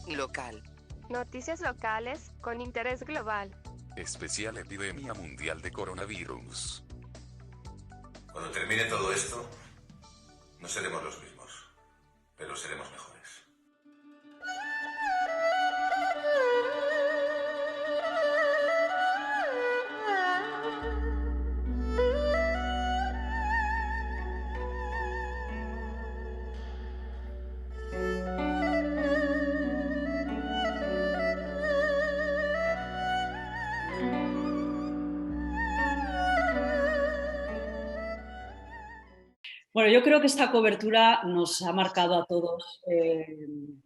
Local. Noticias locales con interés global. Especial epidemia mundial de coronavirus. Cuando termine todo esto, no seremos los mismos, pero seremos mejores. Bueno, yo creo que esta cobertura nos ha marcado a todos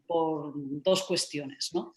por dos cuestiones, ¿no?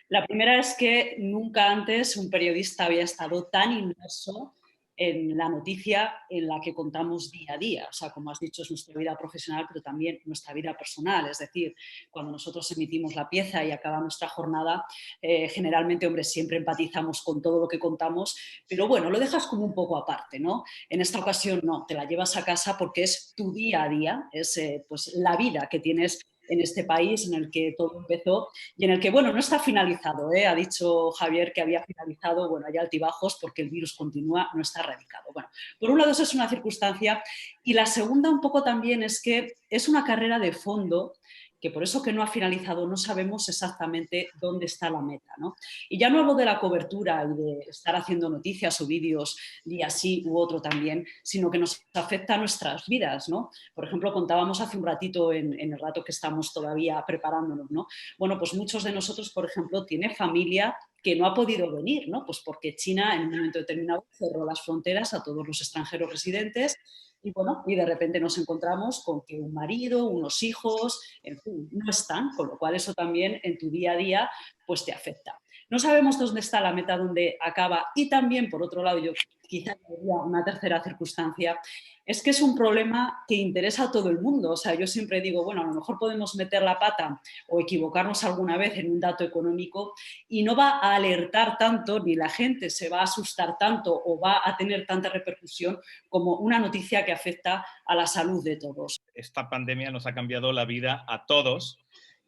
La primera es que nunca antes un periodista había estado tan inmerso en la noticia en la que contamos día a día. O sea, como has dicho, es nuestra vida profesional, pero también nuestra vida personal. Es decir, cuando nosotros emitimos la pieza y acaba nuestra jornada, generalmente, hombre, siempre empatizamos con todo lo que contamos, pero bueno, lo dejas como un poco aparte, ¿no? En esta ocasión no, te la llevas a casa porque es tu día a día, es pues la vida que tienes en este país en el que todo empezó y en el que, bueno, no está finalizado, ¿eh? Ha dicho Javier que había finalizado, bueno, hay altibajos porque el virus continúa, no está erradicado. Bueno, por un lado eso es una circunstancia y la segunda un poco también es que es una carrera de fondo que por eso que no ha finalizado no sabemos exactamente dónde está la meta, ¿no? Y ya no hablo de la cobertura y de estar haciendo noticias o vídeos día sí u otro también, sino que nos afecta a nuestras vidas, ¿no? Por ejemplo, contábamos hace un ratito en el rato que estamos todavía preparándonos, ¿no? Bueno, pues muchos de nosotros, por ejemplo, tiene familia que no ha podido venir, ¿no? Pues porque China en un momento determinado cerró las fronteras a todos los extranjeros residentes y bueno, y de repente nos encontramos con que un marido, unos hijos, en fin, no están, con lo cual eso también en tu día a día pues te afecta. No sabemos dónde está la meta, dónde acaba y también, por otro lado, yo quizá habría una tercera circunstancia, es que es un problema que interesa a todo el mundo. O sea, yo siempre digo, bueno, a lo mejor podemos meter la pata o equivocarnos alguna vez en un dato económico y no va a alertar tanto, ni la gente se va a asustar tanto o va a tener tanta repercusión como una noticia que afecta a la salud de todos. Esta pandemia nos ha cambiado la vida a todos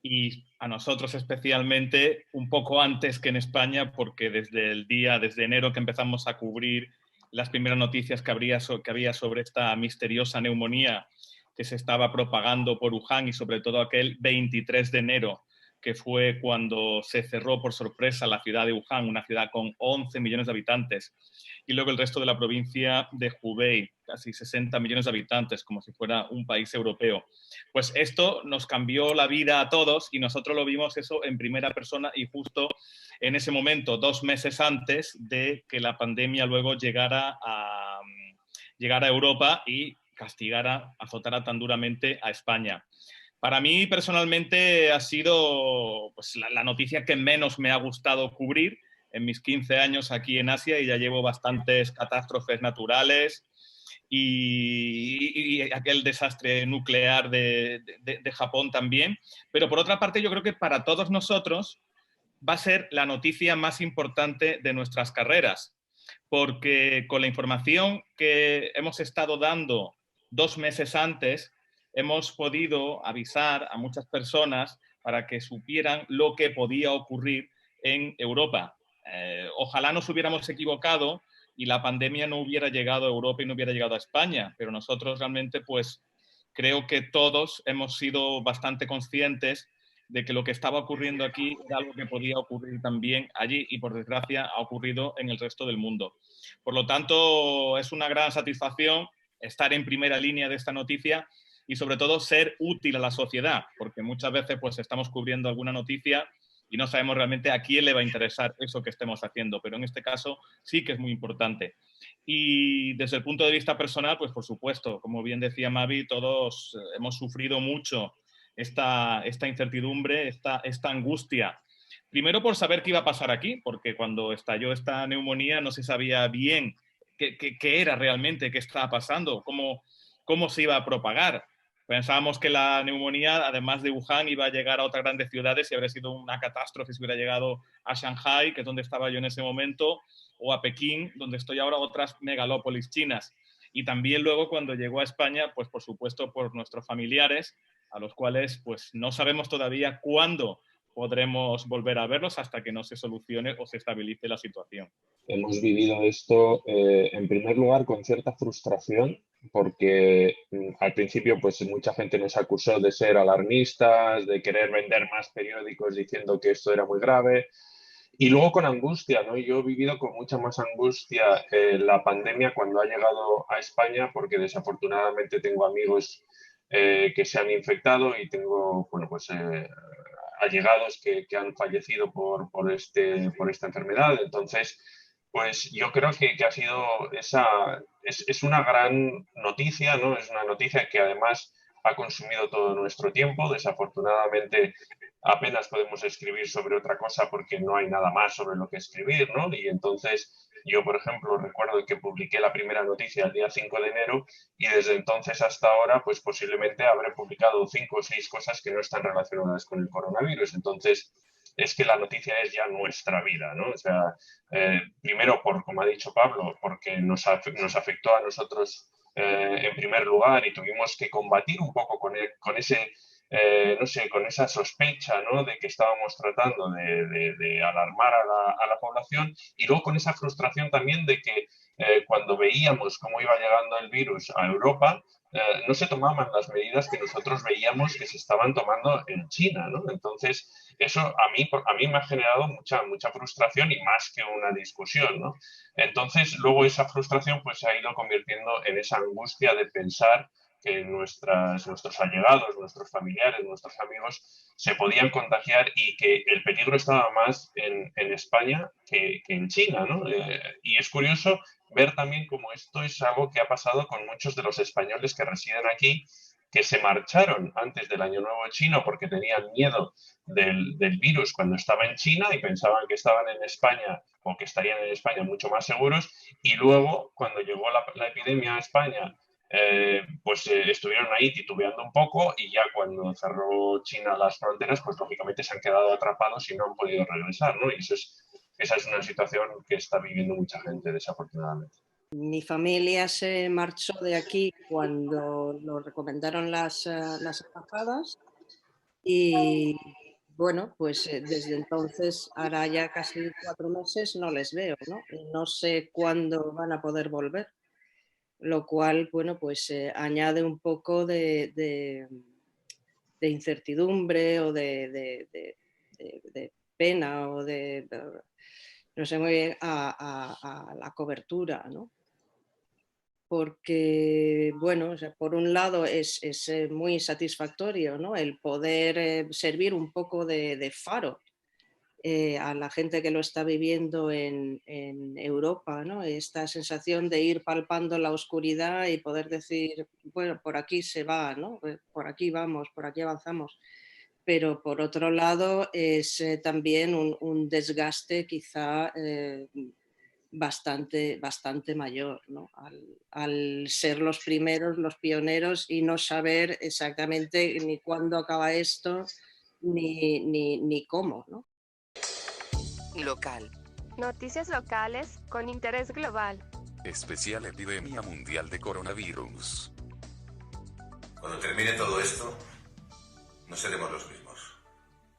y a nosotros especialmente un poco antes que en España, porque desde enero que empezamos a cubrir las primeras noticias que había sobre esta misteriosa neumonía que se estaba propagando por Wuhan y sobre todo aquel 23 de enero, que fue cuando se cerró por sorpresa la ciudad de Wuhan, una ciudad con 11 millones de habitantes, y luego el resto de la provincia de Hubei, casi 60 millones de habitantes, como si fuera un país europeo. Pues esto nos cambió la vida a todos y nosotros lo vimos eso en primera persona y justo en ese momento, 2 meses antes de que la pandemia luego llegara a Europa y castigara, azotara tan duramente a España. Para mí, personalmente, ha sido pues, la noticia que menos me ha gustado cubrir en mis 15 años aquí en Asia y ya llevo bastantes catástrofes naturales y aquel desastre nuclear de Japón también. Pero por otra parte, yo creo que para todos nosotros va a ser la noticia más importante de nuestras carreras, porque con la información que hemos estado dando 2 meses antes, hemos podido avisar a muchas personas para que supieran lo que podía ocurrir en Europa. Ojalá nos hubiéramos equivocado y la pandemia no hubiera llegado a Europa y no hubiera llegado a España, pero nosotros realmente pues creo que todos hemos sido bastante conscientes de que lo que estaba ocurriendo aquí era algo que podía ocurrir también allí y por desgracia ha ocurrido en el resto del mundo. Por lo tanto, es una gran satisfacción estar en primera línea de esta noticia y sobre todo ser útil a la sociedad, porque muchas veces pues estamos cubriendo alguna noticia y no sabemos realmente a quién le va a interesar eso que estemos haciendo, pero en este caso sí que es muy importante. Y desde el punto de vista personal, pues por supuesto, como bien decía Mavi, todos hemos sufrido mucho esta incertidumbre, esta angustia. Primero por saber qué iba a pasar aquí, porque cuando estalló esta neumonía no se sabía bien qué era realmente, qué estaba pasando, cómo se iba a propagar. Pensábamos que la neumonía, además de Wuhan, iba a llegar a otras grandes ciudades y habría sido una catástrofe si hubiera llegado a Shanghai, que es donde estaba yo en ese momento, o a Pekín, donde estoy ahora, otras megalópolis chinas. Y también luego cuando llegó a España, pues por supuesto por nuestros familiares, a los cuales pues no sabemos todavía cuándo podremos volver a verlos hasta que no se solucione o se estabilice la situación. Hemos vivido esto, en primer lugar, con cierta frustración, porque al principio pues mucha gente nos acusó de ser alarmistas, de querer vender más periódicos diciendo que esto era muy grave. Y luego con angustia, ¿no? Yo he vivido con mucha más angustia la pandemia cuando ha llegado a España, porque desafortunadamente tengo amigos que se han infectado y tengo, bueno, pues allegados que han fallecido por esta enfermedad. Entonces, pues yo creo que ha sido es una gran noticia, ¿no? Es una noticia que además ha consumido todo nuestro tiempo. Desafortunadamente, apenas podemos escribir sobre otra cosa porque no hay nada más sobre lo que escribir, ¿no? Y entonces yo, por ejemplo, recuerdo que publiqué la primera noticia el día 5 de enero y desde entonces hasta ahora, pues posiblemente habré publicado 5 o 6 cosas que no están relacionadas con el coronavirus. Entonces, es que la noticia es ya nuestra vida, ¿no? O sea, primero, como ha dicho Pablo, porque nos afectó a nosotros en primer lugar y tuvimos que combatir un poco con ese... no sé, con esa sospecha, ¿no? De que estábamos tratando de alarmar a la población y luego con esa frustración también de que cuando veíamos cómo iba llegando el virus a Europa, no se tomaban las medidas que nosotros veíamos que se estaban tomando en China, ¿no? Entonces, eso a mí me ha generado mucha frustración y más que una discusión, ¿no? Entonces, luego esa frustración pues se ha ido convirtiendo en esa angustia de pensar que nuestros allegados, nuestros familiares, nuestros amigos se podían contagiar y que el peligro estaba más en España que en China, ¿no? Y es curioso ver también cómo esto es algo que ha pasado con muchos de los españoles que residen aquí, que se marcharon antes del Año Nuevo chino porque tenían miedo del virus cuando estaba en China y pensaban que estaban en España o que estarían en España mucho más seguros, y luego cuando llegó la epidemia a España, estuvieron ahí titubeando un poco y ya cuando cerró China las fronteras, pues lógicamente se han quedado atrapados y no han podido regresar, ¿no? Y esa es una situación que está viviendo mucha gente, desafortunadamente. Mi familia se marchó de aquí cuando nos recomendaron las embajadas y bueno, pues desde entonces, ahora ya casi 4 meses, no les veo, ¿no? Y no sé cuándo van a poder volver, lo cual, bueno, pues añade un poco de incertidumbre o de pena o no sé muy bien, a la cobertura, ¿no? Porque, bueno, o sea, por un lado es muy satisfactorio, ¿no? El poder servir un poco de faro a la gente que lo está viviendo en Europa, ¿no? Esta sensación de ir palpando la oscuridad y poder decir, bueno, por aquí se va, ¿no? Por aquí vamos, por aquí avanzamos. Pero por otro lado es también un desgaste quizá bastante mayor, ¿no? Al ser los primeros, los pioneros y no saber exactamente ni cuándo acaba esto ni cómo, ¿no? Local. Noticias locales con interés global. Especial epidemia mundial de coronavirus. Cuando termine todo esto, no seremos los mismos,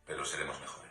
pero seremos mejores.